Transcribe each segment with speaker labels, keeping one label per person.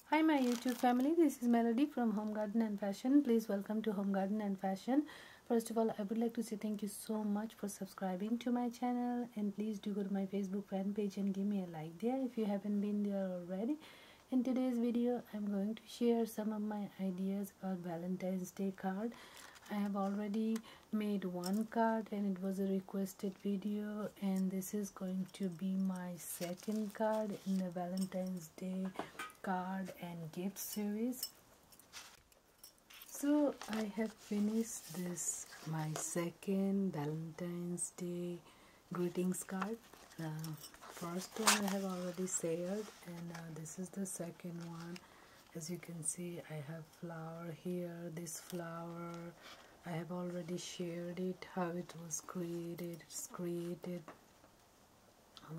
Speaker 1: Hi my YouTube family, this is Melody from Home Garden and Fashion. Please welcome to Home Garden and Fashion. First of all, I would like to say thank you so much for subscribing to my channel, and please do go to my Facebook fan page and give me a like there if you haven't been there already. In today's video, I'm going to share some of my ideas about Valentine's Day card. I have already made one card and it was a requested video, and this is going to be my second card in the Valentine's Day card and gift series. So I have finished this my second Valentine's Day greetings card. First one I have already shared, and this is the second one. As you can see, I have flower here. This flower I have already shared it, how it was created. It's created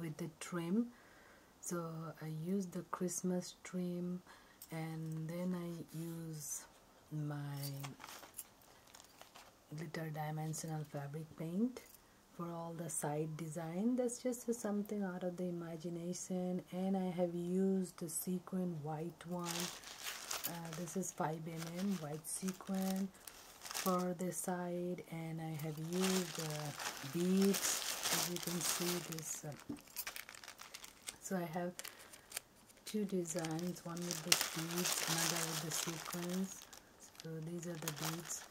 Speaker 1: with the trim. So I use the Christmas trim, and then I use my glitter dimensional fabric paint for all the side design. That's just something out of the imagination. And I have used the sequin white one. This is 5mm white sequin for the side, and I have used beads. As you can see, this so I have two designs, one with the beads, another with the sequins. So these are the beads.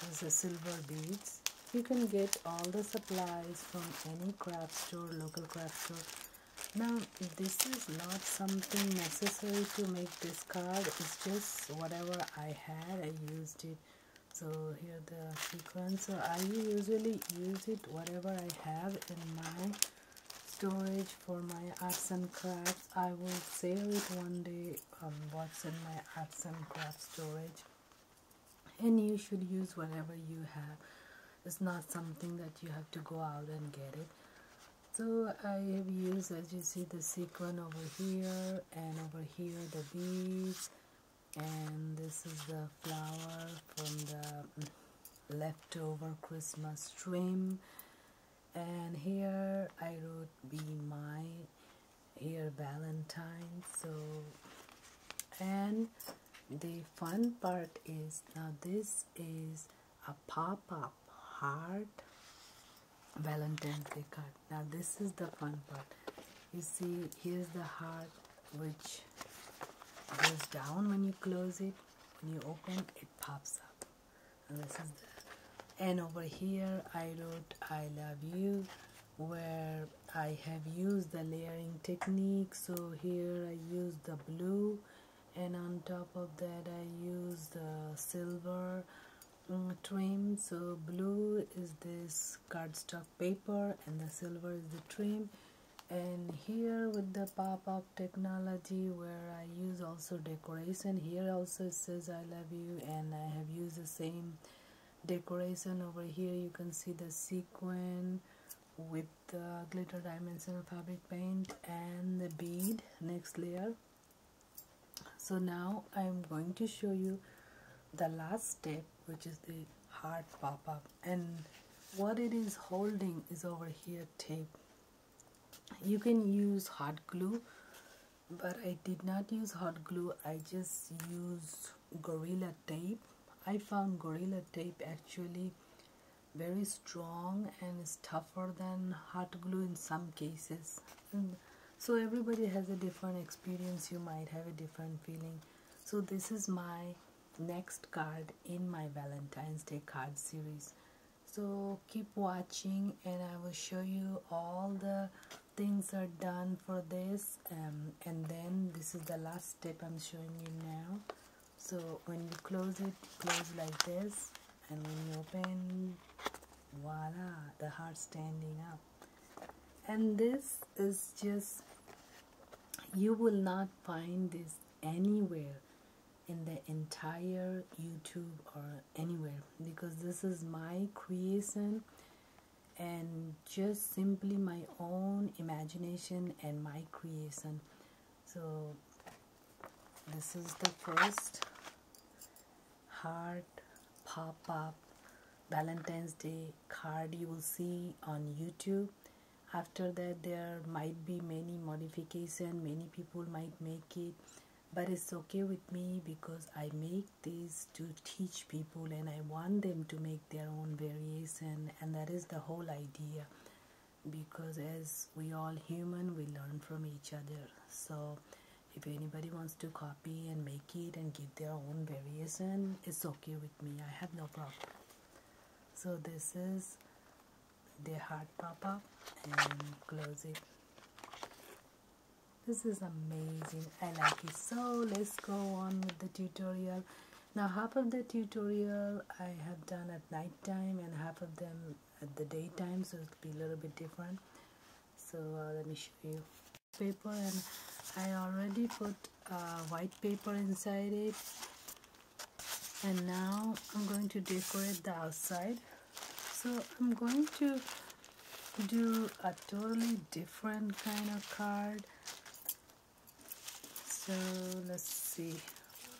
Speaker 1: These are silver beads. You can get all the supplies from any craft store, local craft store. Now this is not something necessary to make this card. It's just whatever I had, I used it. So here the sequins. So I usually use it whatever I have in my storage for my arts and crafts. I will share it one day what's in my arts and crafts storage, and you should use whatever you have. It's not something that you have to go out and get it. So I have used, as you see, the sequin over here, and over here the beads, and this is the flower from the leftover Christmas trim. And here I wrote "Be My Here Valentine." So, and the fun part is, now this is a pop-up heart Valentine's Day card. Now this is the fun part. You see, here's the heart which goes down when you close it. When you open, it pops up. And this is the, and over here I wrote "I love you," where I have used the layering technique. So here I used the blue, and on top of that I used the silver trim. So blue is this cardstock paper and the silver is the trim. And here with the pop-up technology, where I use also decoration, here also it says "I love you," and I have used the same decoration. Over here you can see the sequin with the glitter dimensional fabric paint and the bead next layer. So now I'm going to show you the last step, which is the heart pop-up, and what it is holding is over here tape. You can use hot glue, but I did not use hot glue. I just used Gorilla Tape. I found Gorilla Tape actually very strong and is tougher than hot glue in some cases. And so everybody has a different experience. You might have a different feeling. So this is my next card in my Valentine's Day card series. So keep watching, and I will show you all the things are done for this, and then this is the last step I'm showing you now. So when you close it, close like this, and when you open, voila, the heart standing up. And this is just, you will not find this anywhere in the entire YouTube or anywhere, because this is my creation and just simply my own imagination and my creation. So this is the first heart pop-up Valentine's Day card you will see on YouTube. After that, there might be many modifications, many people might make it, but it's okay with me because I make these to teach people and I want them to make their own variation, and that is the whole idea, because as we all human, we learn from each other. So if anybody wants to copy and make it and give their own variation, it's okay with me. I have no problem. So this is the heart pop-up, and close it. This is amazing. I like it. So let's go on with the tutorial. Now half of the tutorial I have done at night time and half of them at the daytime, so it'll be a little bit different. So let me show you paper, and I already put white paper inside it, and now I'm going to decorate the outside. So I'm going to do a totally different kind of card. So let's see,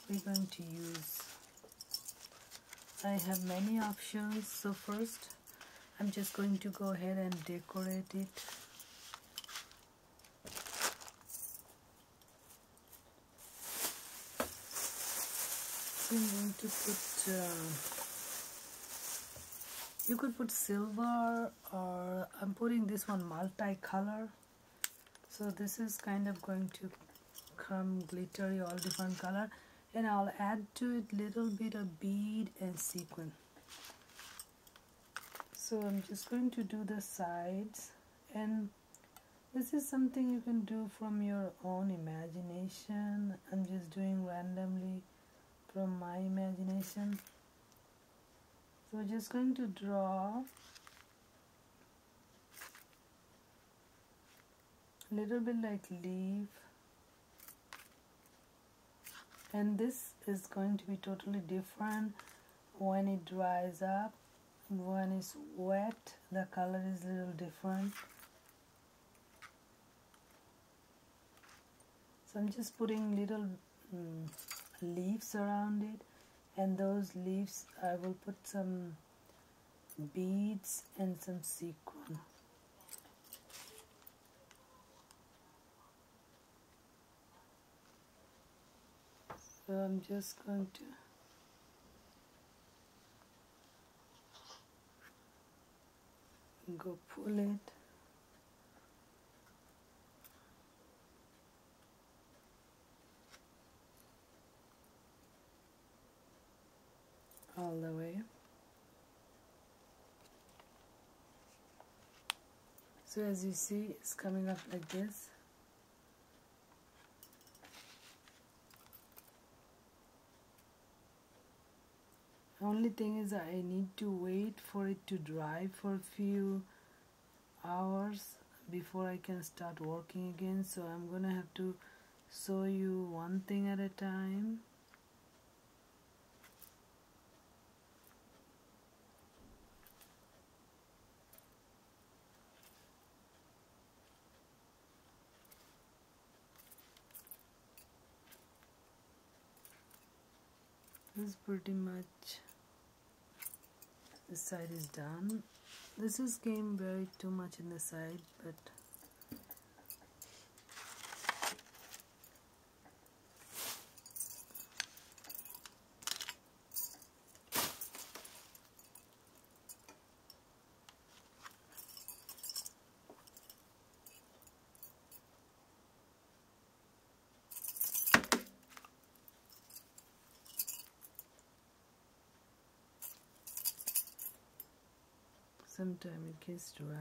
Speaker 1: we're going to use, I have many options. So first I'm just going to go ahead and decorate it. So I'm going to put, you could put silver, or I'm putting this one multicolor. So this is kind of going to come glittery, all different color, and I'll add to it little bit of bead and sequin. So I'm just going to do the sides, and this is something you can do from your own imagination. I'm just doing randomly from my imagination. So we're just going to draw a little bit like leaf, and this is going to be totally different when it dries up. When it's wet, the color is a little different. So I'm just putting little leaves around it, and those leaves I will put some beads and some sequin. So I'm just going to go pull it. All the way. So as you see, it's coming up like this. Only thing is I need to wait for it to dry for a few hours before I can start working again. So I'm gonna have to show you one thing at a time. This is pretty much, this side is done. This is came very too much in the side, but sometimes it gets dry.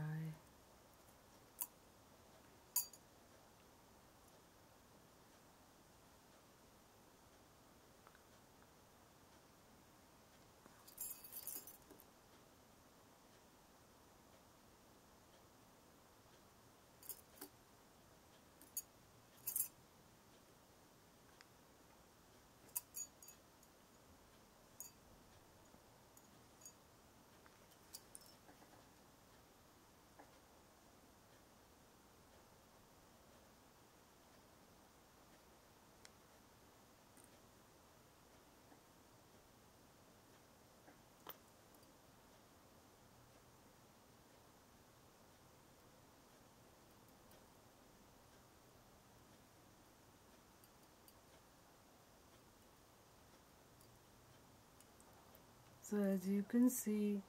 Speaker 1: So as you can see,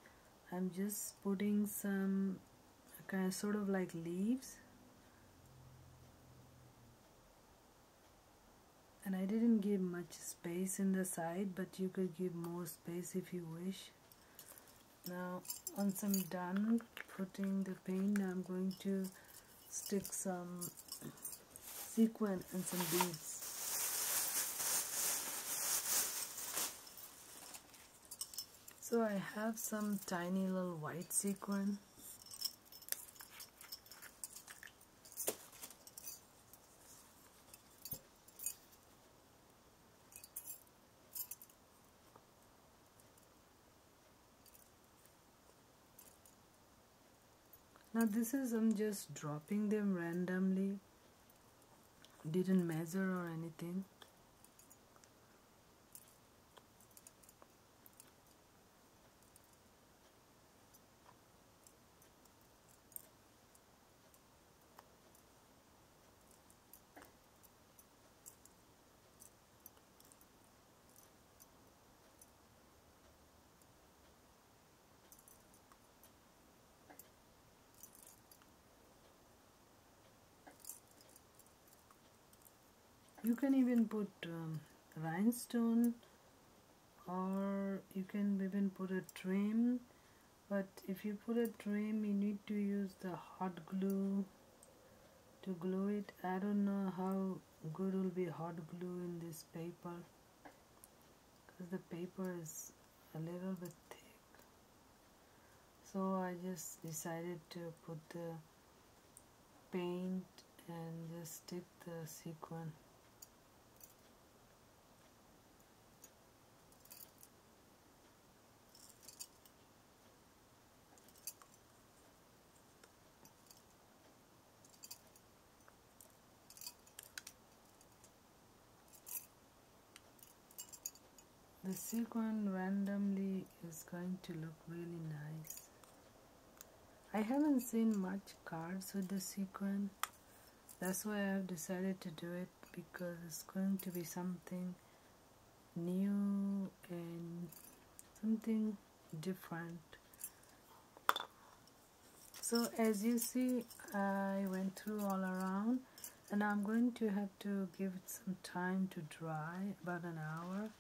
Speaker 1: I'm just putting some kind of sort of like leaves, and I didn't give much space in the side, but you could give more space if you wish. Now once I'm done putting the paint, I'm going to stick some sequin and some beads. So I have some tiny little white sequin. Now this is, I'm just dropping them randomly, didn't measure or anything. You can even put rhinestone, or you can even put a trim, but if you put a trim you need to use the hot glue to glue it. I don't know how good will be hot glue in this paper, because the paper is a little bit thick. So I just decided to put the paint and just stick the sequin. The sequin randomly is going to look really nice. I haven't seen much cards with the sequin. That's why I've decided to do it, because it's going to be something new and something different. So as you see, I went through all around, and I'm going to have to give it some time to dry, about an hour.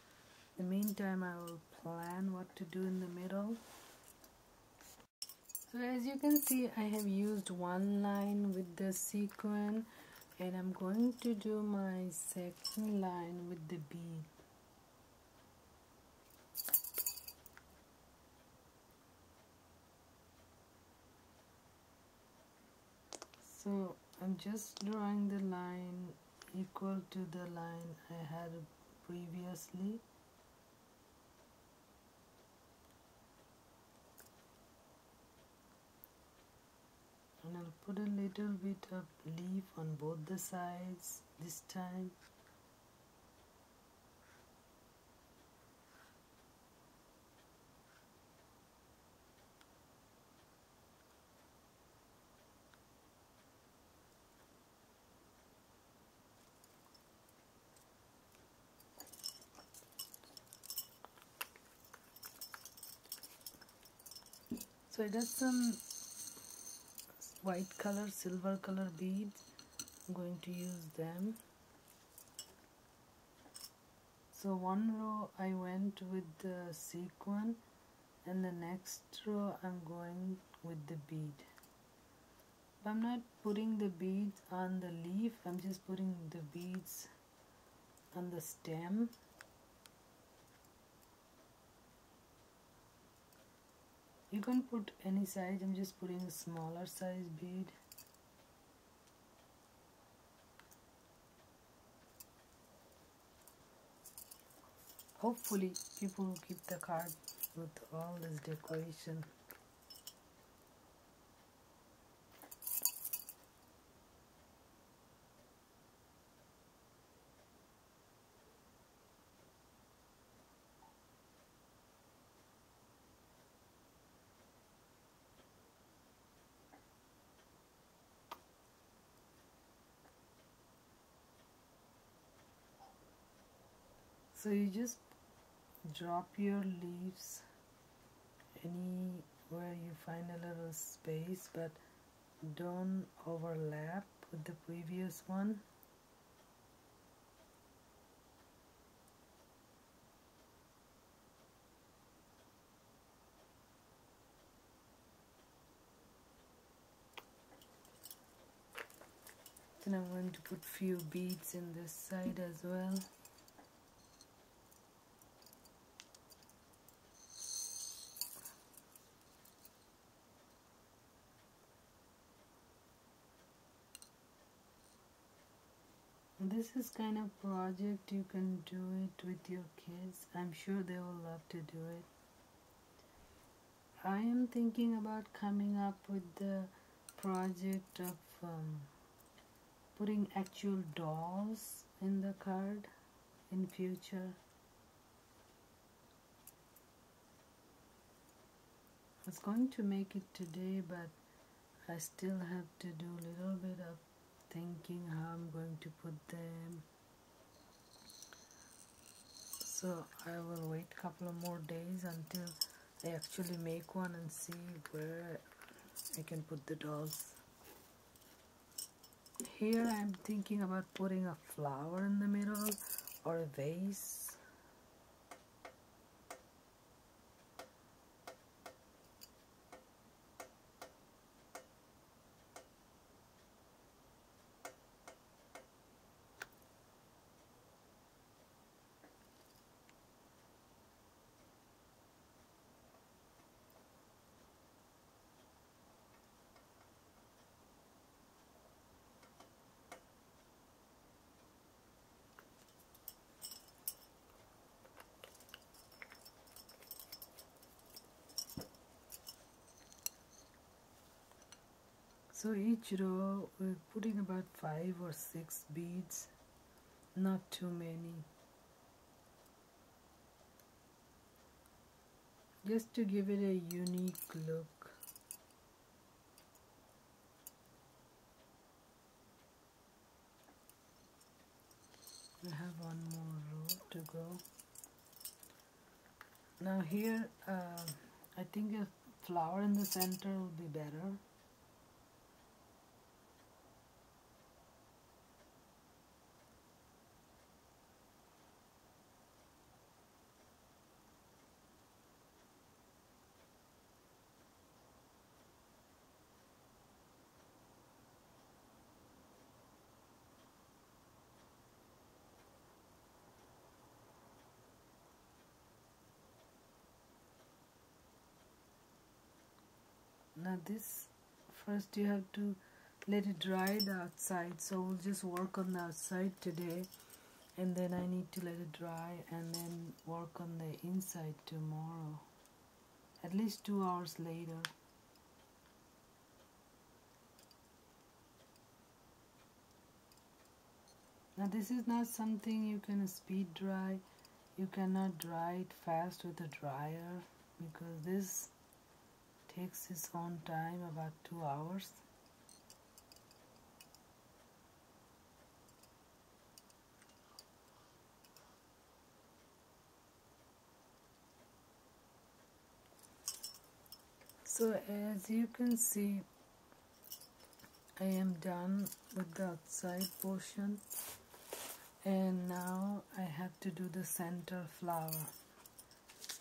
Speaker 1: In the meantime, I will plan what to do in the middle. So as you can see, I have used one line with the sequin, and I'm going to do my second line with the bead. So I'm just drawing the line equal to the line I had previously. And I'll put a little bit of leaf on both the sides this time. So I got some white color, silver color beads. I'm going to use them. So one row I went with the sequin, and the next row I'm going with the bead. But I'm not putting the beads on the leaf, I'm just putting the beads on the stem. You can put any size, I'm just putting a smaller size bead. Hopefully people will keep the card with all this decoration. So you just drop your leaves anywhere you find a little space, but don't overlap with the previous one. Then I'm going to put few beads in this side as well. This is kind of project you can do it with your kids. I'm sure they will love to do it. I am thinking about coming up with the project of putting actual dolls in the card in future. I was going to make it today, but I still have to do a little bit of thinking how I'm going to put them. So I will wait a couple of more days until I actually make one and see where I can put the dolls. Here I'm thinking about putting a flower in the middle or a vase. So each row we're putting about 5 or 6 beads, not too many. Just to give it a unique look. We have one more row to go. Now here I think a flower in the center will be better. Now this, first you have to let it dry the outside, so we'll just work on the outside today, and then I need to let it dry and then work on the inside tomorrow, at least 2 hours later. Now this is not something you can speed dry. You cannot dry it fast with a dryer because this takes its own time, about 2 hours. So as you can see, I am done with the outside portion, and now I have to do the center flower.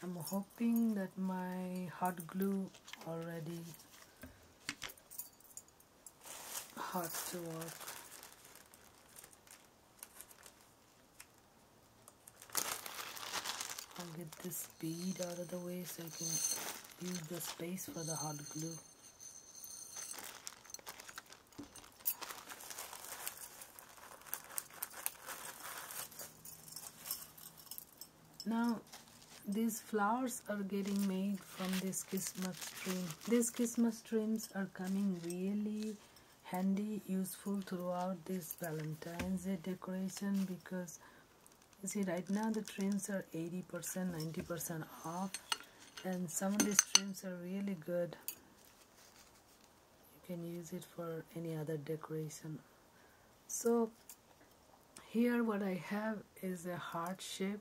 Speaker 1: I'm hoping that my hot glue already hot to work. I'll get this bead out of the way so I can use the space for the hot glue. Now these flowers are getting made from this Christmas string. These Christmas strings are coming really handy, useful throughout this Valentine's Day decoration, because you see right now the trims are 80%, 90% off, and some of these trims are really good. You can use it for any other decoration. So here what I have is a heart shape,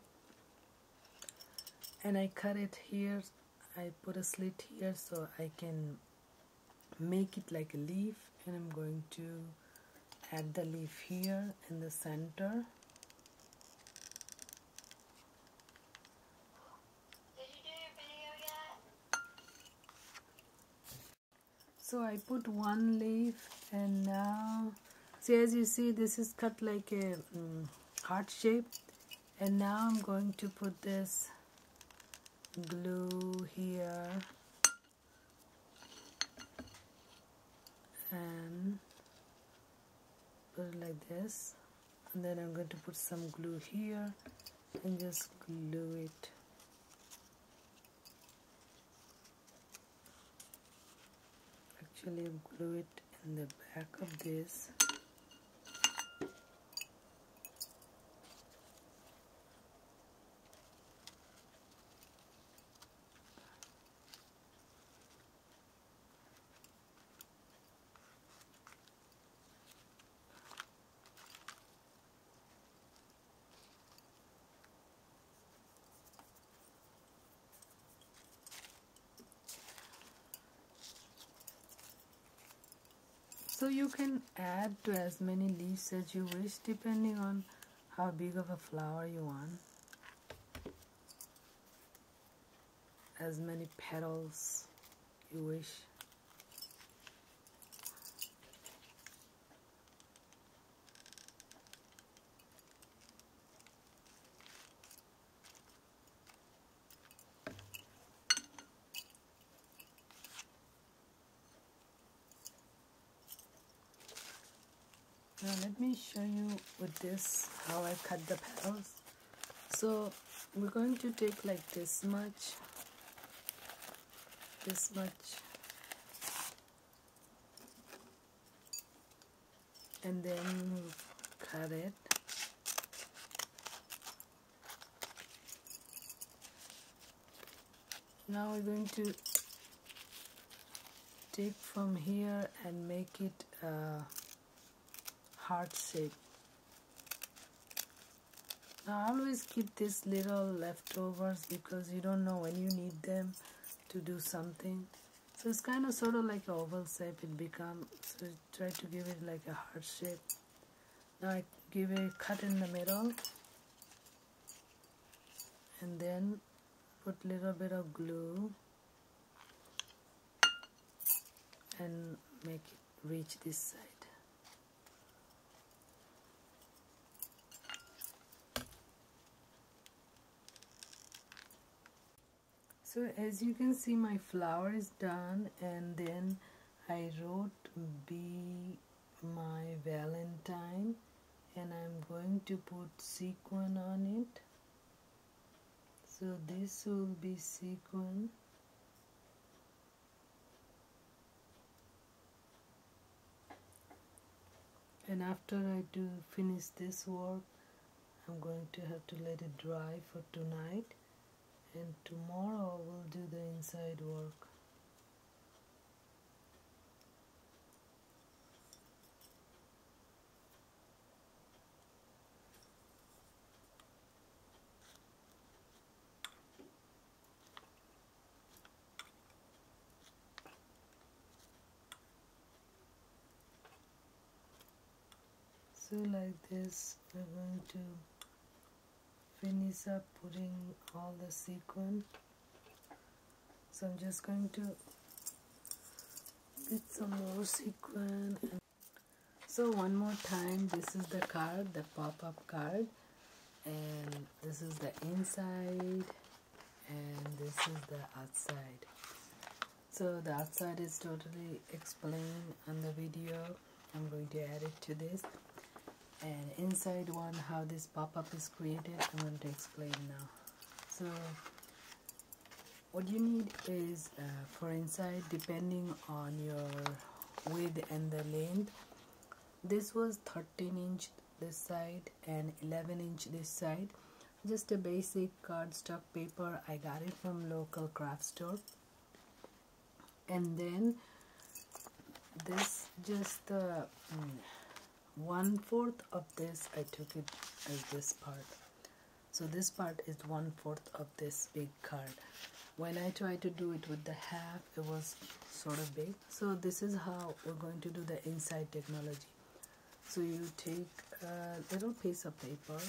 Speaker 1: and I cut it here I put a slit here so I can make it like a leaf, and I'm going to add the leaf here in the center. So I put one leaf, and now see, as you see, this is cut like a heart shape, and now I'm going to put this glue here and put it like this, and then I'm going to put some glue here and just glue it. Actually glue it in the back of this. So you can add to as many leaves as you wish, depending on how big of a flower you want. As many petals you wish. Now let me show you with this how I cut the petals. So we're going to take like this much, and then cut it. Now we're going to take from here and make it a heart shape. Now always keep this little leftovers because you don't know when you need them to do something. So it's kind of sort of like an oval shape it becomes. So try to give it like a heart shape. Now I give a cut in the middle and then put little bit of glue and make it reach this side. So as you can see, my flower is done, and then I wrote Be My Valentine, and I'm going to put sequin on it. So this will be sequin. And after I do finish this work, I'm going to have to let it dry for tonight, and tomorrow we'll do the inside work. So like this, we're going to finish up putting all the sequin. So I'm just going to get some more sequin. So one more time, this is the card, the pop-up card, and this is the inside, and this is the outside. So the outside is totally explained on the video. I'm going to add it to this. And inside one, how this pop-up is created, I'm going to explain now. So what you need is for inside, depending on your width and the length, this was 13-inch this side and 11-inch this side. Just a basic cardstock paper. I got it from local craft store. And then this, just the 1/4 of this, I took it as this part. So this part is 1/4 of this big card. When I tried to do it with the half, it was sort of big. So this is how we're going to do the inside technology. So you take a little piece of paper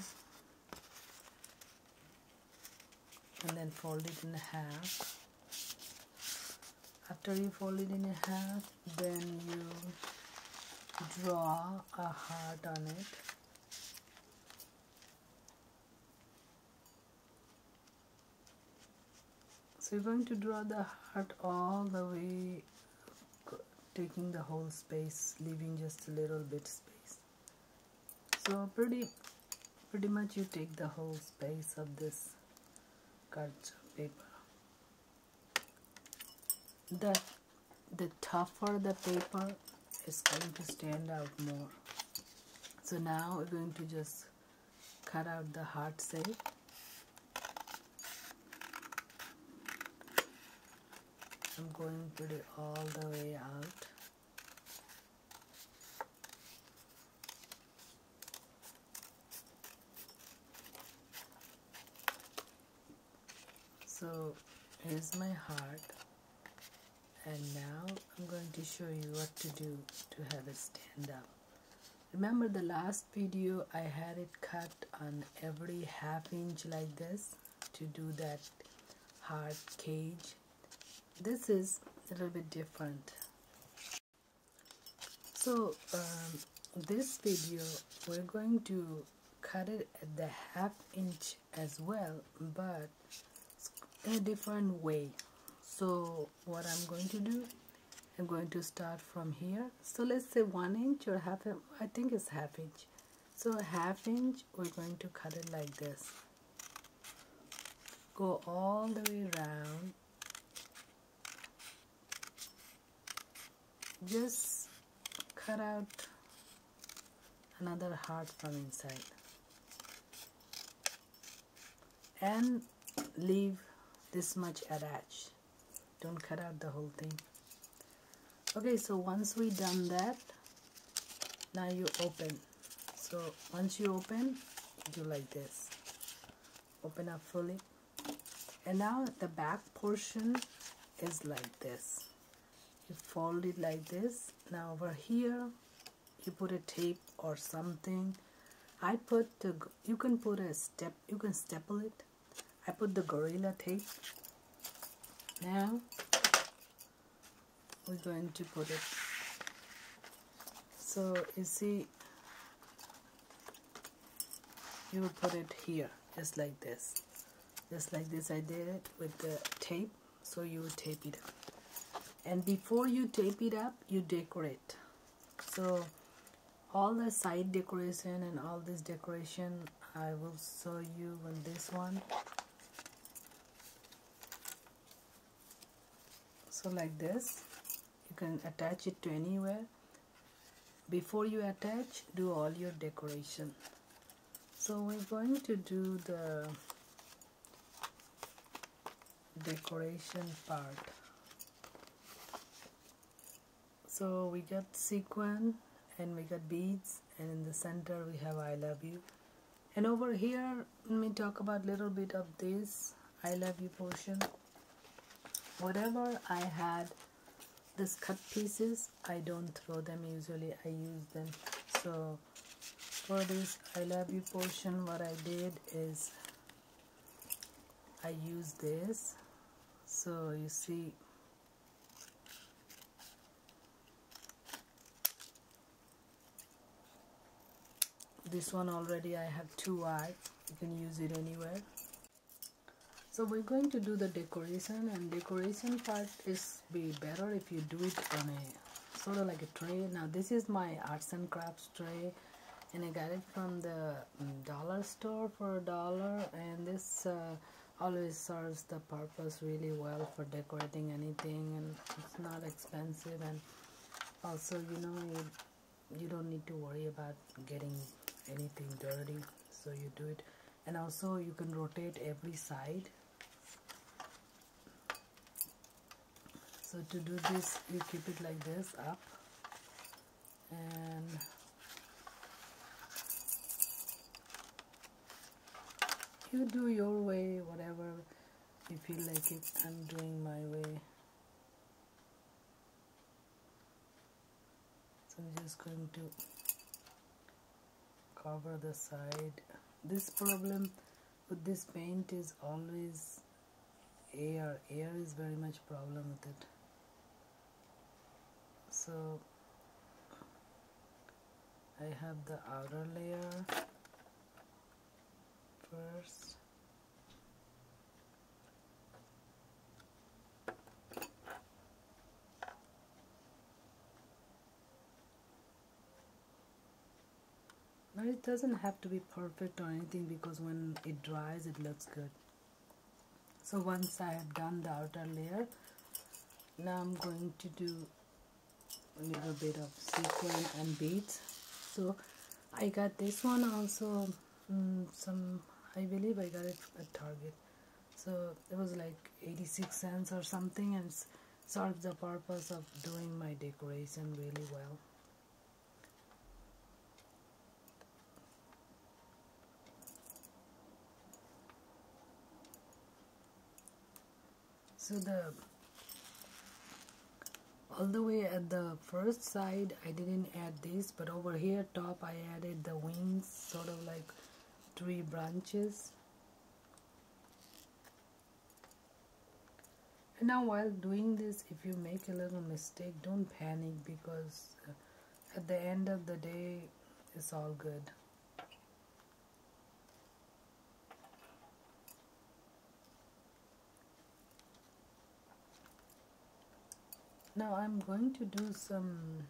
Speaker 1: and then fold it in half. After you fold it in half, then you draw a heart on it. So you're going to draw the heart all the way, taking the whole space, leaving just a little bit space. So pretty much you take the whole space of this card paper. The tougher the paper is going to stand out more. So now we're going to just cut out the heart shape. I'm going to put it all the way out. So here's my heart, and now I'm going to show you what to do to have it stand up. Remember the last video I had it cut on every 1/2 inch like this to do that heart cage. This is a little bit different. So this video we're going to cut it at the 1/2 inch as well, but in a different way. So what I'm going to do, I'm going to start from here. So let's say 1 inch or I think it's 1/2 inch. So 1/2 inch, we're going to cut it like this. Go all the way around. Just cut out another heart from inside and leave this much attached. Don't cut out the whole thing. Okay, so once we done that, now you open. So once you open, do like this. Open up fully. And now the back portion is like this. You fold it like this. Now over here, you put a tape or something. I put the, you can put a step, you can staple it. I put the Gorilla tape. Now we're going to put it. So you see, you will put it here, just like this. Just like this I did it with the tape. So you will tape it up. And before you tape it up, you decorate. So all the side decoration and all this decoration, I will show you on this one. So like this, you can attach it to anywhere. Before you attach, do all your decoration. So we're going to do the decoration part. So we got sequin and we got beads, and in the center we have I love you. And over here, let me talk about a little bit of this I love you portion. Whatever I had, this cut pieces, I don't throw them usually, I use them. So for this I love you portion, what I did is I use this. So you see, this one already I have 2 eyes. You can use it anywhere. So we're going to do the decoration, and decoration part is be better if you do it on a sort of like a tray. Now this is my arts and crafts tray, and I got it from the dollar store for $1, and this always serves the purpose really well for decorating anything, and it's not expensive, and also you don't need to worry about getting anything dirty, so you do it. And also you can rotate every side. So to do this, you keep it like this up, and You do your way, whatever you feel like it. I'm doing my way. So I'm just going to cover the side. This problem with this paint is always air. Air is very much problem with it. So I have the outer layer first. Now it doesn't have to be perfect or anything, because when it dries it looks good. So once I have done the outer layer, now I'm going to do a little bit of sequin and beads. So I got this one also, I believe I got it at Target. So it was like 86 cents or something, and it serves the purpose of doing my decoration really well. So all the way at the first side I didn't add this, but over here top I added the wings, sort of like 3 branches. And now while doing this, if you make a little mistake, don't panic, because at the end of the day it's all good. Now I'm going to do some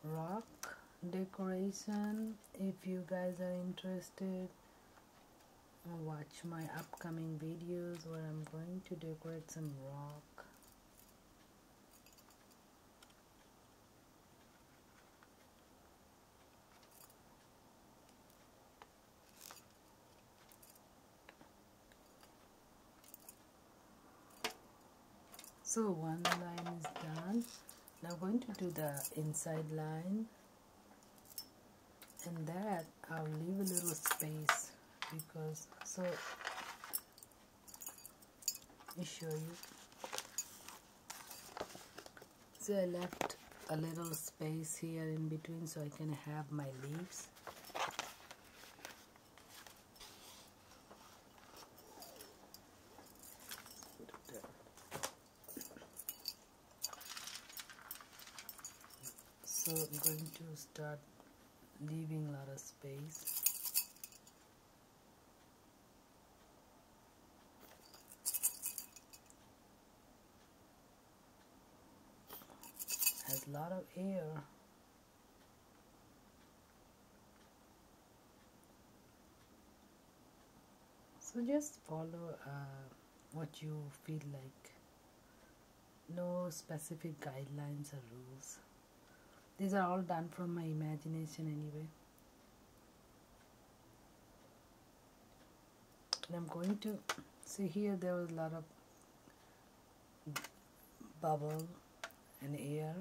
Speaker 1: rock decoration. If you guys are interested, watch my upcoming videos where I'm going to decorate some rock. So one line is done. Now I'm going to do the inside line, and that I'll leave a little space, because so let me show you. So I left a little space here in between so I can have my leaves. So I'm going to start leaving a lot of space. Has a lot of air. So just follow what you feel like. No specific guidelines or rules. These are all done from my imagination anyway. And I'm going to see here there was a lot of bubble and air,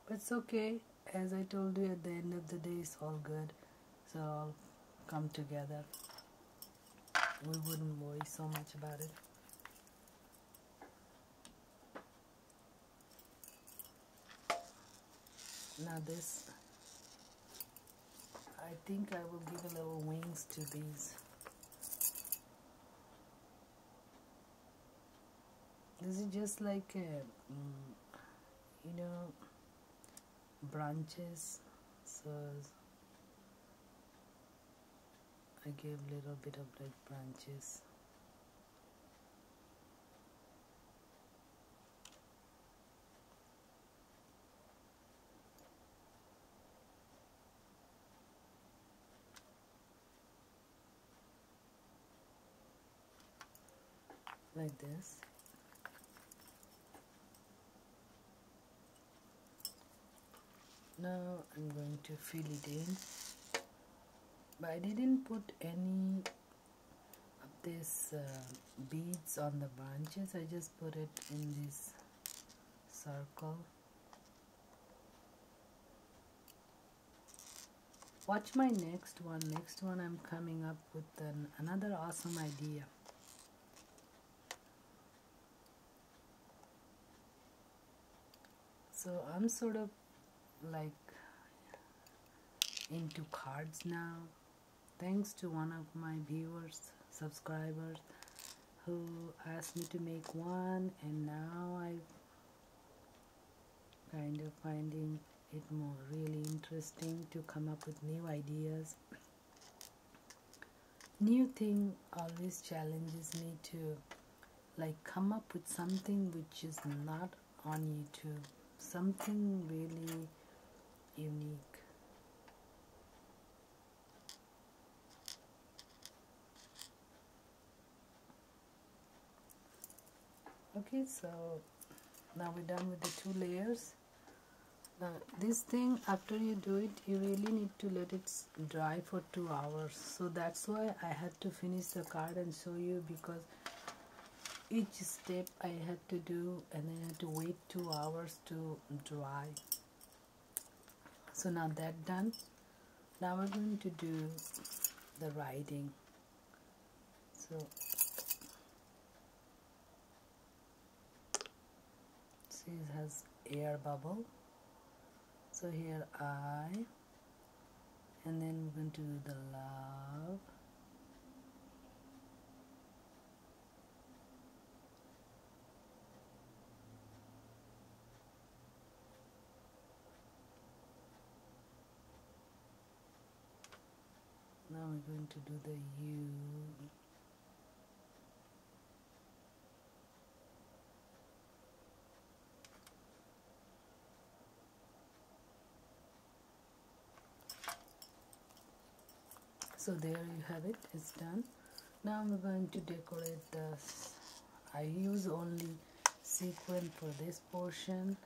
Speaker 1: but it's okay. As I told you, at the end of the day it's all good, so all come together. We wouldn't worry so much about it. Now this, I think I will give a little wings to these. This is just like branches, so I gave a little bit of like branches. Like this. Now I'm going to fill it in, but I didn't put any of these beads on the branches. I just put it in this circle. Watch my next one. Next one I'm coming up with another awesome idea. So I'm sort of like into cards now, thanks to one of my viewers, subscribers, who asked me to make one, and now I'm kind of finding it more really interesting to come up with new ideas. New thing always challenges me to like come up with something which is not on YouTube, something really unique. Okay, so now we're done with the 2 layers. Now this thing, after you do it, you really need to let it dry for 2 hours. So that's why I had to finish the card and show you, because each step I had to do and then I had to wait 2 hours to dry. So now that done, now we're going to do the writing. So see, it has air bubble. So here I, and then we're going to do the love. Now we're going to do the U. So there you have it, it's done. Now I'm going to decorate this. I use only sequin for this portion.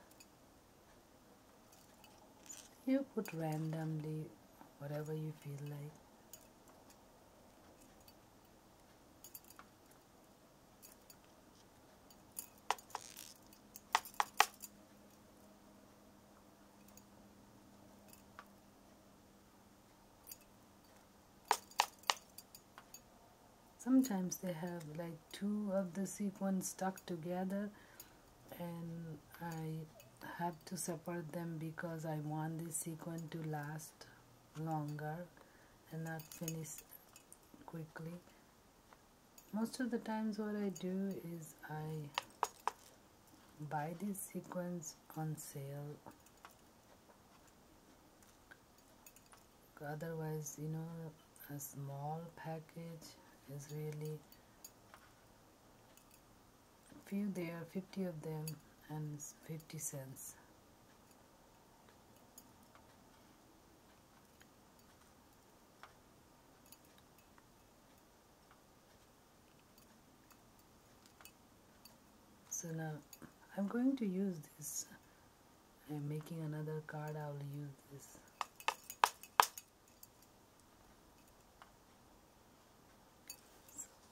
Speaker 1: You put randomly whatever you feel like. Sometimes they have like 2 of the sequins stuck together, and I have to separate them because I want this sequin to last longer and not finish quickly. Most of the times what I do is I buy these sequins on sale. Otherwise, you know, a small package is really few there, 50 of them, and 50 cents. So now I'm going to use this. I'm making another card. I will use this.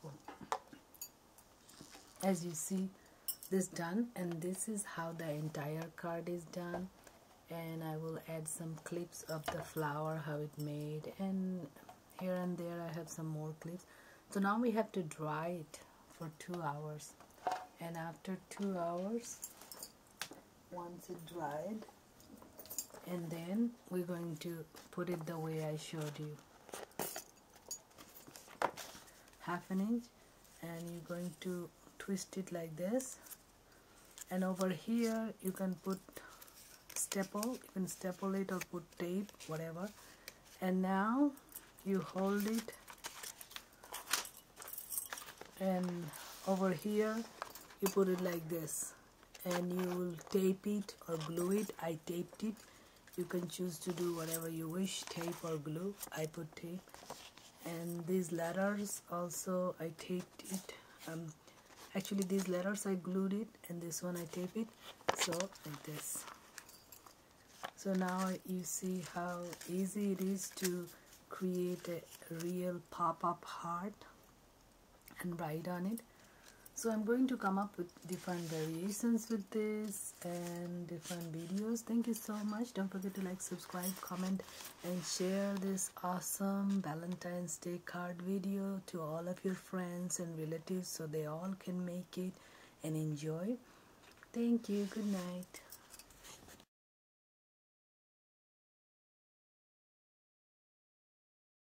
Speaker 1: So, as you see, this done, and this is how the entire card is done. And I will add some clips of the flower, how it made, and here and there I have some more clips. So now we have to dry it for 2 hours. And after 2 hours, once it dried, and then we're going to put it the way I showed you. 1/2 inch, and you're going to twist it like this. And over here you can put staple, you can staple it or put tape, whatever. And now you hold it, and over here you put it like this, and you will tape it or glue it. I taped it. You can choose to do whatever you wish, tape or glue. I put tape. And these letters also I taped it. Actually these letters I glued it, and this one I tape it. So like this. So now you see how easy it is to create a real pop-up heart and write on it. So I'm going to come up with different variations with this and different videos. Thank you so much. Don't forget to like, subscribe, comment and share this awesome Valentine's Day card video to all of your friends and relatives so they all can make it and enjoy. Thank you. Good night.